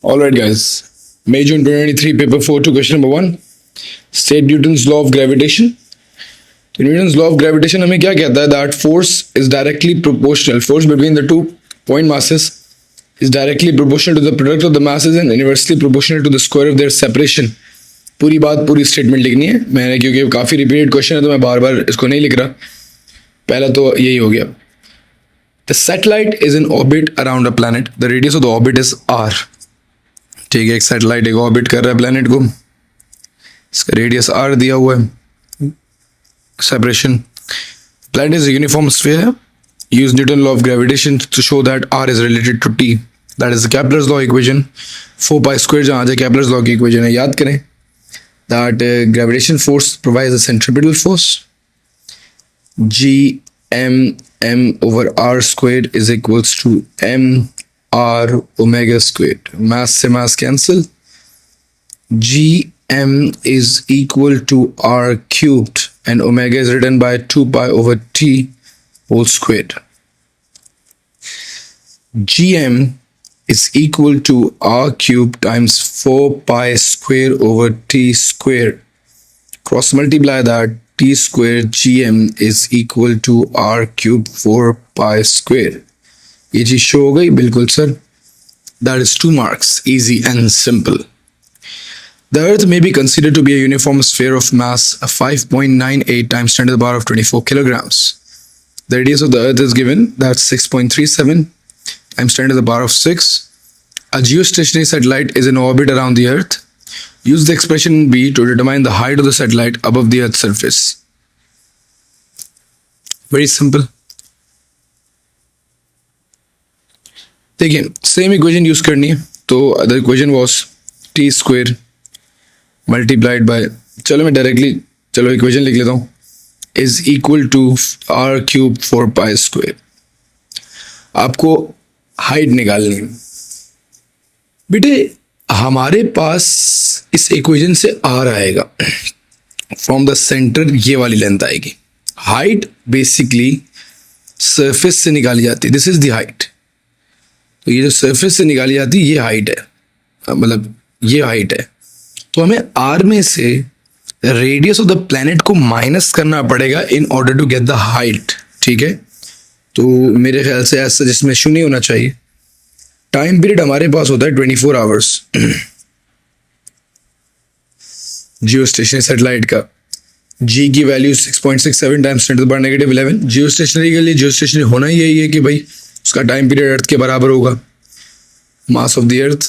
All right, guys. May June 2023, paper 4 to question number 1. State Newton's law of gravitation. So Newton's law of gravitation हमें क्या कहता है? That force is directly proportional. Force between the two point masses is directly proportional to the product of the masses and inversely proportional to the square of their separation. पूरी बात पूरी statement लिखनी है मैंने, क्योंकि काफ़ी रिपीटेड क्वेश्चन है तो मैं बार बार इसको नहीं लिख रहा. पहला तो यही हो गया. The satellite is in orbit around a planet. The radius of the orbit is r. ठीक है, एक सैटेलाइट एक ऑर्बिट कर रहा है प्लेनेट को, इसका रेडियस r दिया हुआ है. Separation. Planet is a uniform sphere. Use Newton law of gravitation to show that r is related to t. That is the Kepler's law equation. 4 pi square जहाँ जाए Kepler's law की equation है, याद करें. That gravitation force provides a centripetal force. G m over r squared is equals to m r omega squared. Mass से mass cancel. G m is equal to r cubed and omega is written by 2 pi over t whole squared. Gm is equal to r cubed times 4 pi square over t square. Cross multiply that, t square gm is equal to r cubed 4 pi square. ये चीज show हो गई बिल्कुल sir. That is 2 marks. Easy and simple. The Earth may be considered to be a uniform sphere of mass 5.98 times 10 to the power of 24 kilograms. The radius of the Earth is given, that's 6.37 times 10 to the power of 6. A geostationary satellite is in orbit around the Earth. Use the expression B to determine the height of the satellite above the Earth's surface. Very simple. देखिए same equation use करनी है तो the equation was t square multiplied by, चलो मैं directly equation लिख लेता हूँ, is equal to r cube 4 pi square. आपको हाइट निकालनी है बेटे. हमारे पास इस इक्वेशन से आर आएगा, फ्रॉम द सेंटर ये वाली लेंथ आएगी. हाइट बेसिकली सरफेस से निकाली जाती है. This is the height. तो ये जो सरफेस से निकाली जाती है ये हाइट है, मतलब ये हाइट है. तो हमें आर में से रेडियस ऑफ द प्लैनेट को माइनस करना पड़ेगा in order to get the height. ठीक है, तो मेरे ख्याल से ऐसा जिसमें शून्य होना चाहिए. टाइम पीरियड हमारे पास होता है 24 आवर्स जियो स्टेशनरी सेटेलाइट का. जी की value 6.67 times 10 to the power -11. Geostationary के लिए जियो स्टेशनरी होना ही यही है कि भाई उसका टाइम पीरियड अर्थ के बराबर होगा. Mass of the earth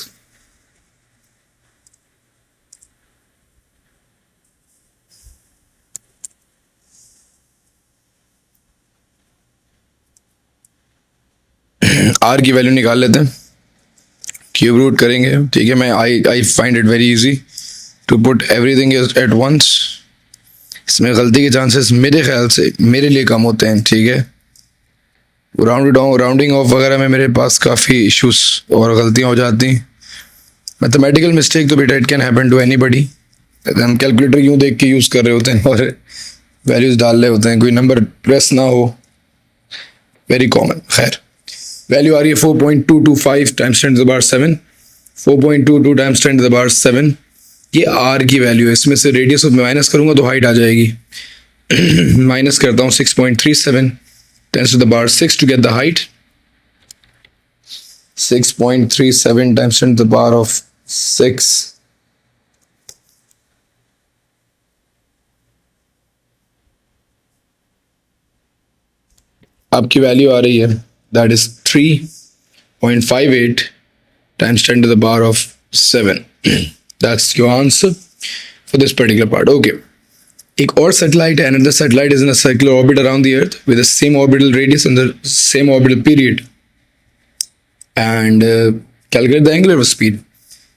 r की वैल्यू निकाल लेते हैं, क्यूब रूट करेंगे. ठीक है, मैं I find it very easy to put everything at once. इसमें गलती के चांसेस मेरे ख्याल से मेरे लिए कम होते हैं. ठीक है, राउंडिंग ऑफ वगैरह में मेरे पास काफ़ी इश्यूज और गलतियाँ हो जाती हैं. मैथमेटिकल मिस्टेक तो बेटा it can happen to anybody. हम कैलकुलेटर क्यों देख के यूज़ कर रहे होते हैं और वैल्यूज़ डाल रहे होते हैं, कोई नंबर प्रेस ना हो, वेरी कॉमन. खैर, वैल्यू आ रही है 4.225 times 10 to the power 7. 4.22 times 10 to the power 7 ये आर की वैल्यू है. इसमें से रेडियस ऑफ माइनस करूँगा तो हाइट आ जाएगी. माइनस करता हूँ 6.37 10 to the power 6 to get the height. 6.37 times 10 to the power of 6. आपकी वैल्यू आ रही है, that is 3.58 times 10 to the power of 7. That's your answer for this particular part. Okay. एक और सैटेलाइट है, another satellite is in a circular orbit around the Earth with the same orbital radius and the same orbital period. And calculate the angular speed.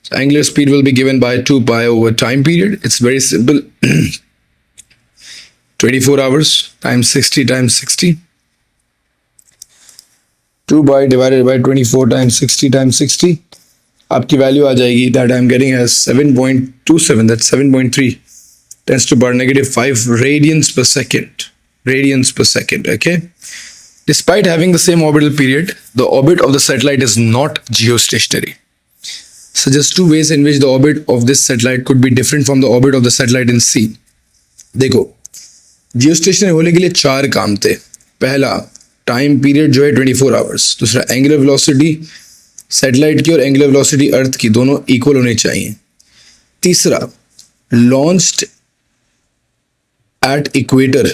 So angular speed will be given by 2 pi over time period. It's very simple. 24 hours times 60 times 60. 2 pi divided by 24 times 60 times 60. आपकी value आ जाएगी that I'm getting as 7.27. That's 7.3. 10 to the power -5 radians per second. Radians per second, okay? Despite having the same orbital period, the orbit of the satellite is not geostationary. Suggest two ways in which the orbit of this satellite could be different from the orbit of the satellite in C. देखो, geostationary होने के लिए 4 काम थे. पहला, time period जो है 24 hours. दूसरा, एंगुलर वेलोसिटी सैटेलाइट की और एंगुलर वेलोसिटी अर्थ की दोनों इक्वल होनी चाहिए. तीसरा, लॉन्च्ड एट इक्वेटर.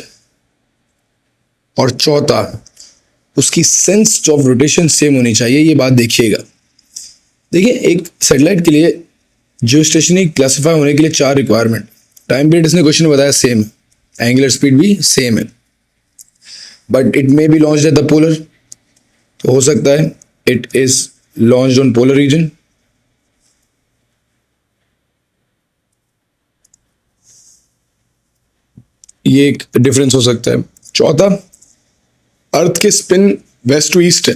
और चौथा, उसकी सेंस ऑफ रोटेशन सेम होनी चाहिए. ये बात देखिएगा. देखिए, एक सैटेलाइट के लिए जियोस्टेशनरी क्लासिफाई होने के लिए 4 रिक्वायरमेंट. टाइम पीरियड इसने क्वेश्चन में बताया सेम, एंगुलर स्पीड भी सेम है, but it may be launched at the polar. तो हो सकता है it is launched on polar region. ये एक डिफरेंस हो सकता है. चौथा, अर्थ के स्पिन वेस्ट टू ईस्ट है,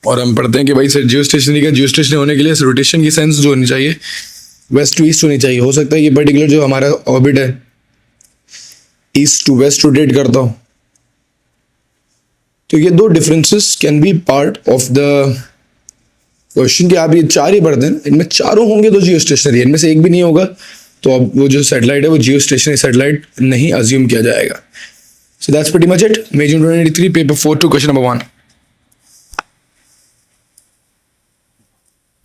और हम पढ़ते हैं कि भाई जियोस्टेशनरी होने के लिए रोटेशन की सेंस जो होनी चाहिए वेस्ट टू ईस्ट होनी चाहिए. हो सकता है ये पर्टिकुलर जो हमारा ऑर्बिट है ईस्ट टू वेस्ट रोटेट करता हो. तो ये 2 differences can be part of the question कि आप ये 4 ही पढ़ते हैं, इनमें चारों होंगे तो जियोस्टेशनरी, इनमें से एक भी नहीं होगा तो अब वो जो सैटेलाइट है वो जियोस्टेशनरी सैटेलाइट नहीं अज्यूम किया जाएगा. So that's pretty much it. May June 2023, paper 4 to question number 1.